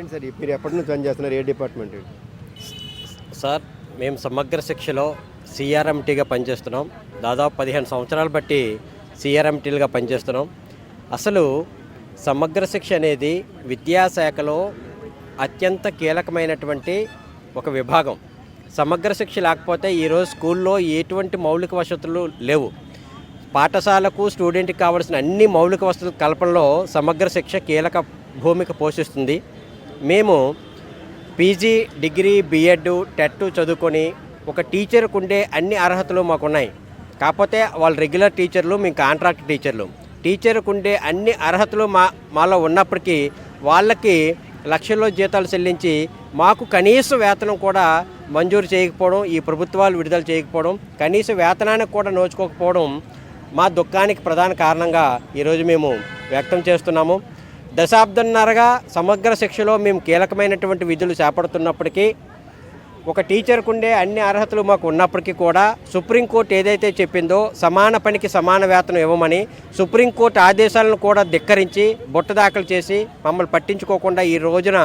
ఏంటి సార్ మీరు ఎప్పటి నుంచి పని చేస్తున్నారు? ఏ డిపార్ట్మెంట్? సార్ మేము సమగ్ర శిక్షలో సిఆర్ఎంటీగా పనిచేస్తున్నాం. దాదాపు 15 సంవత్సరాలు బట్టి సిఆర్ఎంటీలుగా పనిచేస్తున్నాం. అసలు సమగ్ర శిక్ష అనేది విద్యాశాఖలో అత్యంత కీలకమైనటువంటి ఒక విభాగం. సమగ్ర శిక్ష లేకపోతే ఈరోజు స్కూల్లో ఎటువంటి మౌలిక వసతులు లేవు. పాఠశాలకు స్టూడెంట్కి కావాల్సిన అన్ని మౌలిక వసతుల కల్పనలో సమగ్ర శిక్ష కీలక భూమిక పోషిస్తుంది. మేము పీజీ, డిగ్రీ, బిఎడ్, టెట్ చదువుకొని ఒక టీచర్కు ఉండే అన్ని అర్హతలు మాకున్నాయి. కాకపోతే వాళ్ళు రెగ్యులర్ టీచర్లు, మేము కాంట్రాక్ట్ టీచర్లు. టీచర్కు ఉండే అన్ని అర్హతలు మాలో ఉన్నప్పటికీ వాళ్ళకి లక్షల్లో జీతాలు చెల్లించి మాకు కనీస వేతనం కూడా మంజూరు చేయకపోవడం, ఈ ప్రభుత్వాలు విడుదల చేయకపోవడం, కనీస వేతనానికి కూడా నోచుకోకపోవడం మా దుఃఖానికి ప్రధాన కారణంగా ఈరోజు మేము వ్యక్తం చేస్తున్నాము. దశాబ్దంన్నరగా సమగ్ర శిక్షలో మేము కీలకమైనటువంటి విధులు చేపడుతున్నప్పటికీ, ఒక టీచర్కు ఉండే అన్ని అర్హతలు మాకు ఉన్నప్పటికీ కూడా సుప్రీంకోర్టు ఏదైతే చెప్పిందో సమాన పనికి సమాన వేతనం ఇవ్వమని సుప్రీంకోర్టు ఆదేశాలను కూడా ధిక్కరించి బుట్ట దాఖలు చేసి మమ్మల్ని పట్టించుకోకుండా ఈ రోజున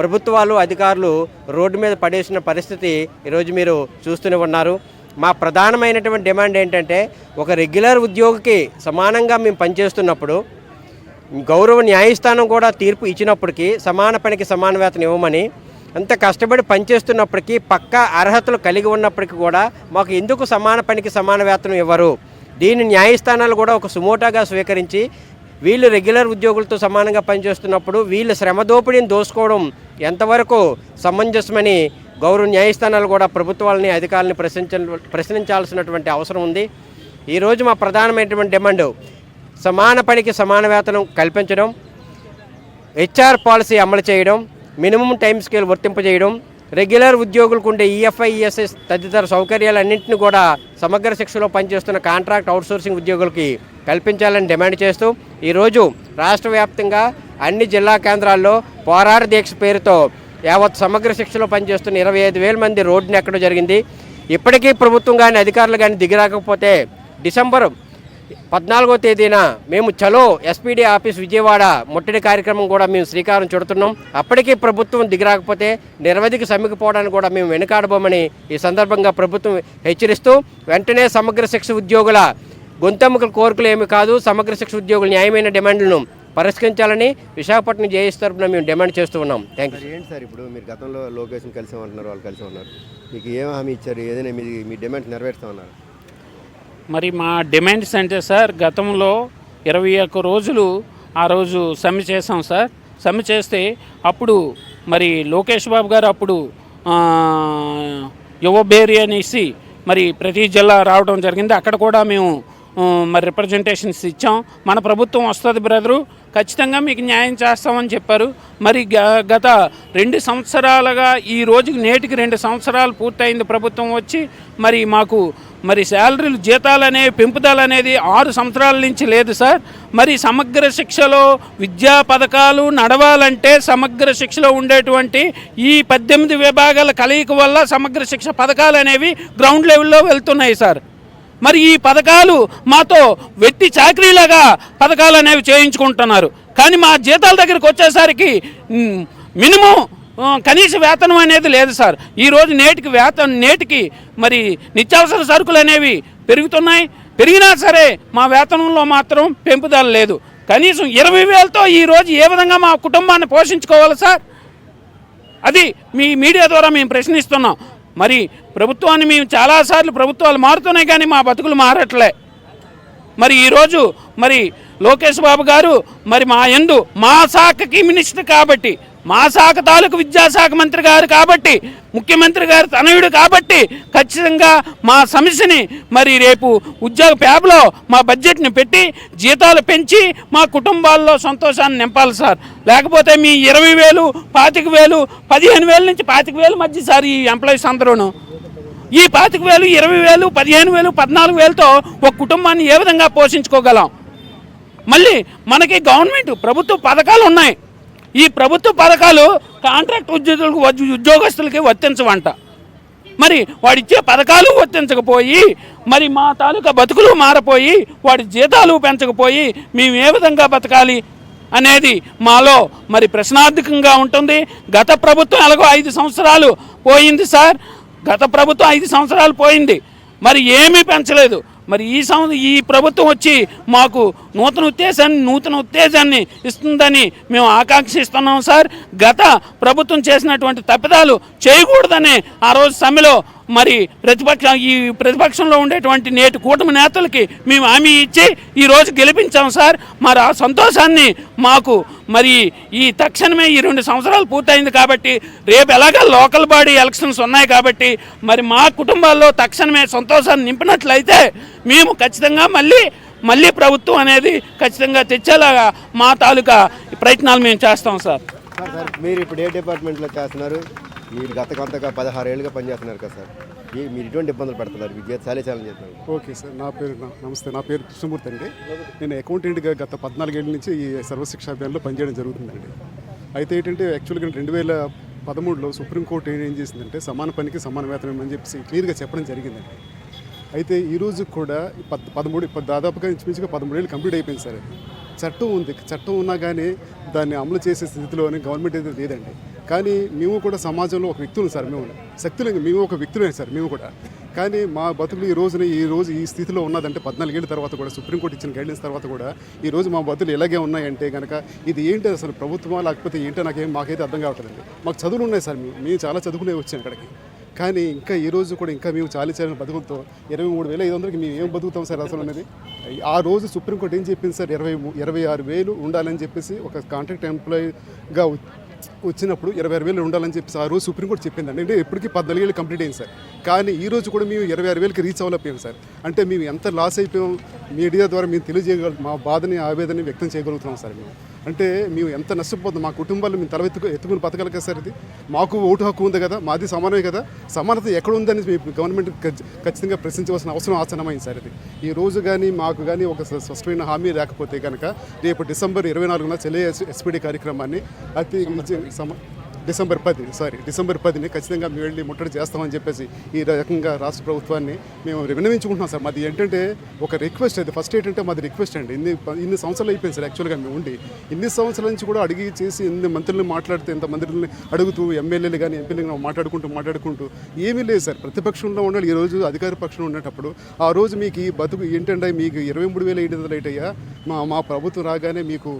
ప్రభుత్వాలు, అధికారులు రోడ్డు మీద పడేసిన పరిస్థితి ఈరోజు మీరు చూస్తూనే ఉన్నారు. మా ప్రధానమైనటువంటి డిమాండ్ ఏంటంటే, ఒక రెగ్యులర్ ఉద్యోగికి సమానంగా మేము పనిచేస్తున్నప్పుడు గౌరవ న్యాయస్థానం కూడా తీర్పు ఇచ్చినప్పటికీ సమాన పనికి సమాన వేతనం ఇవ్వమని, అంత కష్టపడి పనిచేస్తున్నప్పటికీ పక్కా అర్హతలు కలిగి ఉన్నప్పటికీ కూడా మాకు ఎందుకు సమాన పనికి సమాన వేతనం ఇవ్వరు? దీన్ని న్యాయస్థానాలు కూడా ఒక సుమోటాగా స్వీకరించి వీళ్ళు రెగ్యులర్ ఉద్యోగులతో సమానంగా పనిచేస్తున్నప్పుడు వీళ్ళ శ్రమ దోపిడీని దోసుకోవడం ఎంతవరకు సమంజసమని గౌరవ న్యాయస్థానాలు కూడా ప్రభుత్వాలని, అధికారులని ప్రశ్నించాల్సినటువంటి అవసరం ఉంది. ఈరోజు మా ప్రధానమైనటువంటి డిమాండ్ సమాన పనికి సమాన వేతనం కల్పించడం, హెచ్ఆర్ పాలసీ అమలు చేయడం, మినిమం టైం స్కేల్ వర్తింపజేయడం, రెగ్యులర్ ఉద్యోగులకు ఉండే ఈఎఫ్ఐ, ఈఎస్ఎస్ తదితర సౌకర్యాలన్నింటినీ కూడా సమగ్ర శిక్షలో పనిచేస్తున్న కాంట్రాక్ట్ అవుట్సోర్సింగ్ ఉద్యోగులకి కల్పించాలని డిమాండ్ చేస్తూ ఈరోజు రాష్ట్ర వ్యాప్తంగా అన్ని జిల్లా కేంద్రాల్లో పోరాట దీక్ష పేరుతో యావత్ సమగ్ర శిక్షలో పనిచేస్తున్న 25,000 మంది రోడ్డుని ఎక్కడం జరిగింది. ఇప్పటికీ ప్రభుత్వం కానీ అధికారులు కానీ దిగిరాకపోతే డిసెంబర్ 14వ తేదీన మేము చలో ఎస్పీడీ ఆఫీస్ విజయవాడ ముట్టడి కార్యక్రమం కూడా మేము శ్రీకారం చుడుతున్నాం. అప్పటికీ ప్రభుత్వం దిగిరాకపోతే నిరవధిక సమ్మెకపోవడానికి కూడా మేము వెనుకాడబోమని ఈ సందర్భంగా ప్రభుత్వం హెచ్చరిస్తూ, వెంటనే సమగ్ర శిక్ష ఉద్యోగుల గొంతెమ్మకల కోరికలు ఏమి కాదు, సమగ్ర శిక్ష ఉద్యోగుల న్యాయమైన డిమాండ్లను పరిష్కరించాలని విశాఖపట్నం జేఏసీ తరఫున మేము డిమాండ్ చేస్తూ ఉన్నాం. Thank you. ఏంటి సార్ ఇప్పుడు మీరు గతంలో లోకేష్ని కలిసి ఉంటున్నారు, వాళ్ళు కలిసి ఉన్నారు, మీకు ఏం హామీ ఇచ్చారు? ఏదైనా మీ డిమాండ్స్ నెరవేరుస్తూ ఉన్నారు? మరి మా డిమాండ్స్ అంటే సార్, గతంలో 21 రోజులు ఆ రోజు సమ్మె చేసాం సార్. సమ్మె చేస్తే అప్పుడు మరి లోకేష్ బాబు గారు అప్పుడు యువబేరి అనేసి మరి ప్రతి జిల్లా రావడం జరిగింది. అక్కడ కూడా మేము మరి రిప్రజెంటేషన్స్ ఇచ్చాం. మన ప్రభుత్వం వస్తుంది బ్రదరు, ఖచ్చితంగా మీకు న్యాయం చేస్తామని చెప్పారు. మరి గత 2 సంవత్సరాలుగా ఈ రోజుకి నేటికి 2 సంవత్సరాలు పూర్తయింది ప్రభుత్వం వచ్చి. మరి మాకు మరి శాలరీలు, జీతాలు అనేవి పెంపుదల అనేది 6 సంవత్సరాల నుంచి లేదు సార్. మరి సమగ్ర శిక్షలో విద్యా పథకాలు నడవాలంటే సమగ్ర శిక్షలో ఉండేటువంటి ఈ 18 విభాగాల కలయిక వల్ల సమగ్ర శిక్ష పథకాలు అనేవి గ్రౌండ్ లెవెల్లో వెళ్తున్నాయి సార్. మరి ఈ పథకాలు మాతో వెట్టి చాకరీలాగా పథకాలు అనేవి చేయించుకుంటున్నారు. కానీ మా జీతాల దగ్గరికి వచ్చేసరికి మినిమం కనీస వేతనం అనేది లేదు సార్. ఈరోజు నేటికి మరి నిత్యావసర సరుకులు అనేవి పెరుగుతున్నాయి. పెరిగినా సరే మా వేతనంలో మాత్రం పెంపుదల లేదు. కనీసం 20,000తో ఈరోజు ఏ విధంగా మా కుటుంబాన్ని పోషించుకోవాలి సార్? అది మీ మీడియా ద్వారా మేము ప్రశ్నిస్తున్నాం. మరి ప్రభుత్వాన్ని మేము చాలాసార్లు ప్రభుత్వాలు మారుతున్నాయి కానీ మా బతుకులు మారట్లే. మరి ఈరోజు మరి లోకేష్ బాబు గారు మరి మా శాఖకి మినిస్టర్ కాబట్టి, మా శాఖ తాలూకు విద్యాశాఖ మంత్రి గారు కాబట్టి, ముఖ్యమంత్రి గారు తనయుడు కాబట్టి ఖచ్చితంగా మా సమస్యని మరి రేపు ఉద్యోగ ప్యాబ్లో మా బడ్జెట్ని పెట్టి జీతాలు పెంచి మా కుటుంబాల్లో సంతోషాన్ని నింపాలి సార్. లేకపోతే మీ 20,000, 25,000, 15,000 నుంచి 25,000 మధ్య సార్ ఈ ఎంప్లాయీస్ అందరూను. ఈ 25,000, 20,000, 15,000, 14,000తో ఒక కుటుంబాన్ని ఏ విధంగా పోషించుకోగలం? మళ్ళీ మనకి గవర్నమెంట్ ప్రభుత్వ పథకాలు ఉన్నాయి. ఈ ప్రభుత్వ పథకాలు కాంట్రాక్ట్ ఉద్యోగస్తులకి వర్తించవంట. మరి వాడిచ్చే పథకాలు వర్తించకపోయి మరి మా తాలూకా బతుకులు మారిపోయి వాడి జీతాలు పెంచకపోయి మేము ఏ విధంగా బతకాలి? అనేది మాలో మరి ప్రశ్నార్థకంగా ఉంటుంది. గత ప్రభుత్వం ఎలాగో 5 సంవత్సరాలు పోయింది సార్, గత ప్రభుత్వం 5 సంవత్సరాలు పోయింది, మరి ఏమీ పెంచలేదు. మరి ఈ ప్రభుత్వం వచ్చి మాకు నూతన ఉత్తేజాన్ని ఇస్తుందని మేము ఆకాంక్షిస్తున్నాం సార్. గత ప్రభుత్వం చేసినటువంటి తప్పిదాలు చేయకూడదని ఆ రోజు సమ్మెలో మరి ప్రతిపక్షంలో ఉండేటువంటి నేటి కూటమి నేతలకి మేము హామీ ఇచ్చి ఈరోజు గెలిపించాం సార్. మరి ఆ సంతోషాన్ని మాకు మరి ఈ తక్షణమే ఈ 2 సంవత్సరాలు పూర్తయింది కాబట్టి రేపు ఎలాగా లోకల్ బాడీ ఎలక్షన్స్ ఉన్నాయి కాబట్టి మరి మా కుటుంబాల్లో తక్షణమే సంతోషాన్ని నింపినట్లయితే మేము ఖచ్చితంగా మళ్ళీ ప్రభుత్వం అనేది ఖచ్చితంగా తెచ్చేలాగా మా తాలూకా ప్రయత్నాలు మేము చేస్తాం సార్. సార్ మీరు ఇప్పుడు ఏ డిపార్ట్మెంట్లో చేస్తున్నారు? మీరు గత కొంతగా 16 ఏళ్ళుగా పనిచేస్తున్నారు కదా సార్, మీరు ఇటువంటి ఇబ్బందులు పడుతున్నారు, మీ జీవితం చాలా ఛాలెంజ్ చేస్తున్నారు. ఓకే సార్, నమస్తే, నా పేరు కృష్ణమూర్తి అండి. నేను అకౌంటెంట్గా గత 14 ఏళ్ళ నుంచి ఈ సర్వశిక్షా అభియాన్లో పనిచేయడం జరుగుతుందండి. అయితే ఏంటంటే యాక్చువల్గా 2013లో సుప్రీంకోర్టు ఏం చేసిందంటే సమాన పనికి సమాన వేతనం అని చెప్పేసి క్లియర్గా చెప్పడం జరిగిందండి. అయితే ఈరోజు కూడా దాదాపుగా ఇంచుమించుగా 13 ఏళ్ళు కంప్లీట్ అయిపోయింది సార్. చట్టం ఉంది, చట్టం ఉన్నా కానీ దాన్ని అమలు చేసే స్థితిలోనే గవర్నమెంట్ అయితే లేదండి. కానీ మేము కూడా సమాజంలో ఒక వ్యక్తులు సార్, మేము ఒక వ్యక్తులే సార్ మేము కూడా. కానీ మా బతుకులు ఈ స్థితిలో ఉన్నదంటే 14 ఏళ్ళ తర్వాత కూడా సుప్రీంకోర్టు ఇచ్చిన గైడ్లైన్స్ తర్వాత కూడా ఈరోజు మా బతుకులు ఎలాగే ఉన్నాయంటే కనుక ఇది ఏంటి అసలు ప్రభుత్వమా లేకపోతే ఏంటో మాకైతే అర్థం కావట్లేదండి. మాకు చదువులు ఉన్నాయి సార్, మేము చాలా చదువుకునే వచ్చాం ఇక్కడికి. కానీ ఇంకా ఈ రోజు కూడా ఇంకా మేము చాలించిన బతుకులతో 23,500కి మేము ఏం బతుకుతాం సార్ అసలు అనేది. ఆ రోజు సుప్రీంకోర్టు ఏం చెప్పింది సార్, 26,000 ఉండాలని చెప్పేసి ఒక కాంట్రాక్ట్ ఎంప్లాయీగా వచ్చినప్పుడు 26,000 ఉండాలని చెప్పేసి ఆ రోజు సుప్రీంకోర్టు చెప్పిందండి. అంటే ఇప్పటికీ 14 ఏళ్ళు కంప్లీట్ అయింది సార్. కానీ ఈ రోజు కూడా మేము 26,000కి రీచ్ అవ్వలేకపోయాం సార్. అంటే మేము ఎంత లాస్ అయిపోయాం మీడియా ద్వారా మేము తెలియజేయగలం, మా బాధని ఆవేదనని వ్యక్తం చేయగలుగుతున్నాం సార్ మేము. అంటే మేము ఎంత నష్టపోతాం, మా కుటుంబాలు మేము ఎత్తుకుని బతకాలి కదా సార్. ఇది మాకు ఓటు హక్కు ఉంది కదా, మాది సమానమే కదా, సమానత ఎక్కడ ఉందని గవర్నమెంట్ ఖచ్చితంగా ప్రశ్నించవలసిన అవసరం ఆసన్నమైంది సార్. ఇది ఈ రోజు కానీ మాకు కానీ ఒక స్పష్టమైన హామీ లేకపోతే కనుక రేపు డిసెంబర్ 24న చెల్లె ఎస్పీడీ కార్యక్రమాన్ని డిసెంబర్ 10ని ఖచ్చితంగా మేము వెళ్ళి ముట్టడి చేస్తామని చెప్పేసి ఈ రకంగా రాష్ట్ర ప్రభుత్వాన్ని మేము విన్నవించుకుంటున్నాం సార్. మాది ఏంటంటే ఒక రిక్వెస్ట్, అది ఫస్ట్ ఏంటంటే మాది రిక్వెస్ట్ అండి. ఇన్ని సంవత్సరాలు అయిపోయింది సార్ యాక్చువల్గా మేము ఉండి. ఇన్ని సంవత్సరాల నుంచి కూడా అడిగి చేసి ఎన్ని మంత్రులను మాట్లాడితే ఎంత మంత్రులని అడుగుతూ ఎమ్మెల్యేలు కానీ ఎంపీలు మాట్లాడుకుంటూ ఏమీ లేదు సార్. ప్రతిపక్షంలో ఉండాలి, ఈ రోజు అధికార పక్షంలో ఉండేటప్పుడు ఆ రోజు మీకు ఈ బతుకు ఏంటంటే మీకు 23,500 అయ్యా మా ప్రభుత్వం రాగానే మీకు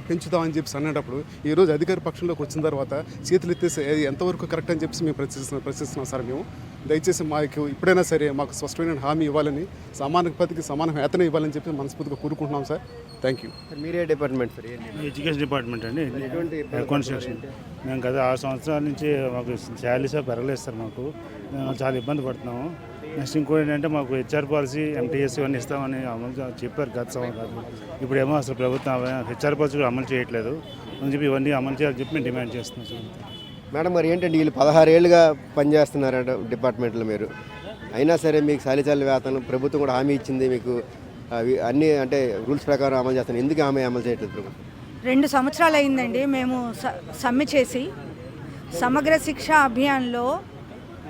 పెంచుతామని చెప్పి అన్నప్పుడు ఈరోజు అధికార పక్షంలోకి వచ్చిన తర్వాత చేతులు ఎత్తేసి ఎంతవరకు కరెక్ట్ అని చెప్పి మేము ప్రశ్నిస్తున్నాం సార్. మేము దయచేసి మాకు ఇప్పుడైనా సరే మాకు స్పష్టమైన హామీ ఇవ్వాలని, సమాన పతికి సమాన వేతనం ఇవ్వాలని చెప్పి మనస్ఫూర్తిగా కోరుకుంటున్నాం సార్. Thank you. మీరే డిపార్ట్మెంట్ సార్? ఎడ్యుకేషన్ డిపార్ట్మెంట్ అండి, అకౌంట్ సెక్షన్. మేము గత 6 సంవత్సరాల నుంచి మాకు శాలరీస్ పెరగలేదు సార్. మేము చాలా ఇబ్బంది పడుతున్నాము. నెక్స్ట్ ఇంకోటి ఏంటంటే మాకు హెచ్ఆర్ పాలసీ, ఎంటీఎస్ ఇవన్నీ ఇస్తామని అమలు చెప్పారు గత సంవత్సరం. ఇప్పుడేమో అసలు ప్రభుత్వం హెచ్ఆర్ పాలసీ కూడా అమలు చేయట్లేదు అని చెప్పి ఇవన్నీ అమలు చేయాలని చెప్పి మేము డిమాండ్ చేస్తున్నాం సార్. మేడం మరి ఏంటంటే వీళ్ళు 16 ఏళ్ళుగా పనిచేస్తున్నారంట డిపార్ట్మెంట్లో మీరు, అయినా సరే మీకు చాలి వేతనం ప్రభుత్వం కూడా హామీ ఇచ్చింది మీకు, అవి అన్నీ అంటే రూల్స్ ప్రకారం అమలు చేస్తాను, ఎందుకు హామీ అమలు చేయట్లేదు ప్రభుత్వం? 2 సంవత్సరాలు అయిందండి మేము సమ్మె చేసి. సమగ్ర శిక్ష అభియాన్లో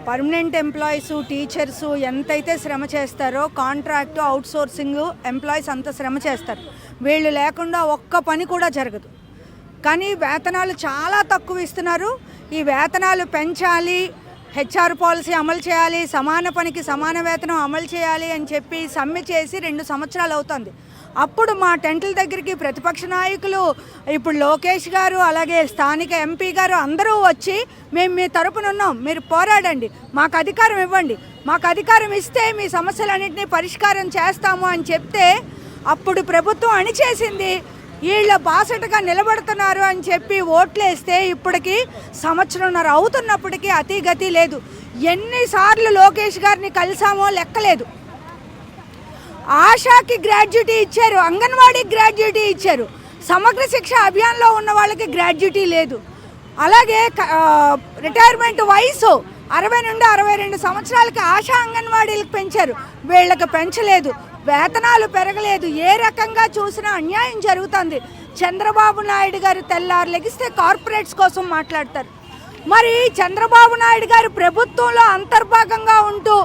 పర్మనెంట్ ఎంప్లాయీస్, టీచర్స్ ఎంతైతే శ్రమ చేస్తారో కాంట్రాక్టు, అవుట్సోర్సింగ్ ఎంప్లాయీస్ అంత శ్రమ చేస్తారు. వీళ్ళు లేకుండా ఒక్క పని కూడా జరగదు. కానీ వేతనాలు చాలా తక్కువ ఇస్తున్నారు. ఈ వేతనాలు పెంచాలి, హెచ్ఆర్ పాలసీ అమలు చేయాలి, సమాన పనికి సమాన వేతనం అమలు చేయాలి అని చెప్పి సమ్మె చేసి 2 సంవత్సరాలు అవుతుంది. అప్పుడు మా టెంట్ల దగ్గరికి ప్రతిపక్ష నాయకులు, ఇప్పుడు లోకేష్ గారు, అలాగే స్థానిక ఎంపీ గారు అందరూ వచ్చి మేము మీ తరపున ఉన్నాం, మీరు పోరాడండి, మాకు అధికారం ఇవ్వండి, మాకు అధికారం ఇస్తే మీ సమస్యలన్నింటినీ పరిష్కారం చేస్తాము అని చెప్తే అప్పుడు ప్రభుత్వం అణిచేసింది. వీళ్ళ బాసటగా నిలబడుతున్నారు అని చెప్పి ఓట్లేస్తే ఇప్పటికి 1.5 సంవత్సరం అవుతున్నప్పటికీ అతిగతి లేదు. ఎన్నిసార్లు లోకేష్ గారిని కలిసామో లెక్కలేదు. ఆశాకి గ్రాడ్యుటీ ఇచ్చారు, అంగన్వాడీకి గ్రాడ్యుటీ ఇచ్చారు, సమగ్ర శిక్ష అభియాన్లో ఉన్న వాళ్ళకి గ్రాడ్యుటీ లేదు. అలాగే రిటైర్మెంట్ వయసు 60 నుండి 62 సంవత్సరాలకి ఆశా అంగన్వాడీలకు పెంచారు, వీళ్ళకి పెంచలేదు. వేతనాలు పెరగలేదు. ఏ రకంగా చూసినా అన్యాయం జరుగుతుంది. చంద్రబాబు నాయుడు గారు తెల్లారు లెగిస్తే కార్పొరేట్స్ కోసం మాట్లాడతారు. మరి చంద్రబాబు నాయుడు గారు ప్రభుత్వంలో అంతర్భాగంగా ఉంటూ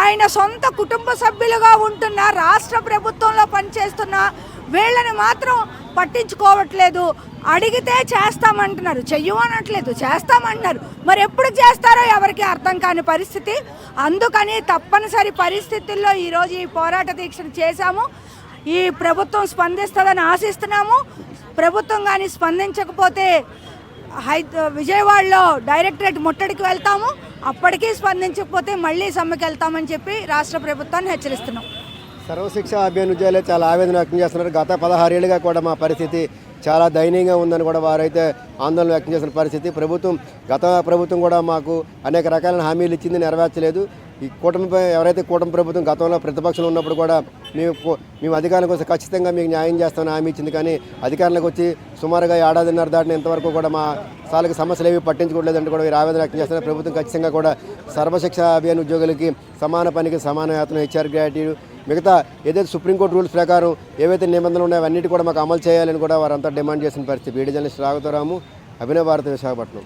ఆయన సొంత కుటుంబ సభ్యులుగా ఉంటున్న రాష్ట్ర ప్రభుత్వంలో పనిచేస్తున్న వీళ్ళని మాత్రం పట్టించుకోవట్లేదు. అడిగితే చేస్తామంటున్నారు, చెయ్యమనట్లేదు, చేస్తామంటున్నారు. మరి ఎప్పుడు చేస్తారో ఎవరికి అర్థం కాని పరిస్థితి. అందుకని తప్పనిసరి పరిస్థితుల్లో ఈరోజు ఈ పోరాట దీక్షను చేశాము. ఈ ప్రభుత్వం స్పందిస్తుందని ఆశిస్తున్నాము. ప్రభుత్వం కానీ స్పందించకపోతే విజయవాడలో డైరెక్టరేట్ ముట్టడికి వెళ్తాము. అప్పటికీ స్పందించకపోతే మళ్ళీ సమ్మెకి వెళ్తామని చెప్పి రాష్ట్ర ప్రభుత్వాన్ని హెచ్చరిస్తున్నాం. సర్వశిక్ష అభియాన్ ఉద్యోగులు చాలా ఆవేదన వ్యక్తం చేస్తున్నారు. గత 16 ఏళ్ళుగా కూడా మా పరిస్థితి చాలా దయనీయంగా ఉందని కూడా వారైతే ఆందోళన వ్యక్తం చేసిన పరిస్థితి. గత ప్రభుత్వం కూడా మాకు అనేక రకాలైన హామీలు ఇచ్చింది, నెరవేర్చలేదు. ఈ ఎవరైతే కూటమి ప్రభుత్వం గతంలో ప్రతిపక్షంలో ఉన్నప్పుడు కూడా మేము అధికారంలోకి వస్తే ఖచ్చితంగా మీకు న్యాయం చేస్తామని హామీ ఇచ్చింది. కానీ అధికారంలోకి వచ్చి సుమారుగా ఏడాదిన్నర దాటిన ఇంతవరకు కూడా మా సాలకు సమస్యలు ఏవి పట్టించుకోవట్లేదంటే కూడా వీరు ఆవేదన వ్యక్తం చేస్తున్నారు. ప్రభుత్వం ఖచ్చితంగా కూడా సర్వశిక్ష అభియాన్ ఉద్యోగులకి సమాన పనికి సమాన వేతనం, హెచ్ఆర్ గ్రాట్యుటీ, మిగతా ఏదైతే సుప్రీంకోర్టు రూల్స్ ప్రకారం ఏవైతే నిబంధనలు ఉన్నాయో అవన్నిటి కూడా మాకు అమలు చేయాలని కూడా వారంతా డిమాండ్ చేసిన పరిస్థితి. Video journalist Raghavaramu, Abhinav Bharati, Visakhapatnam.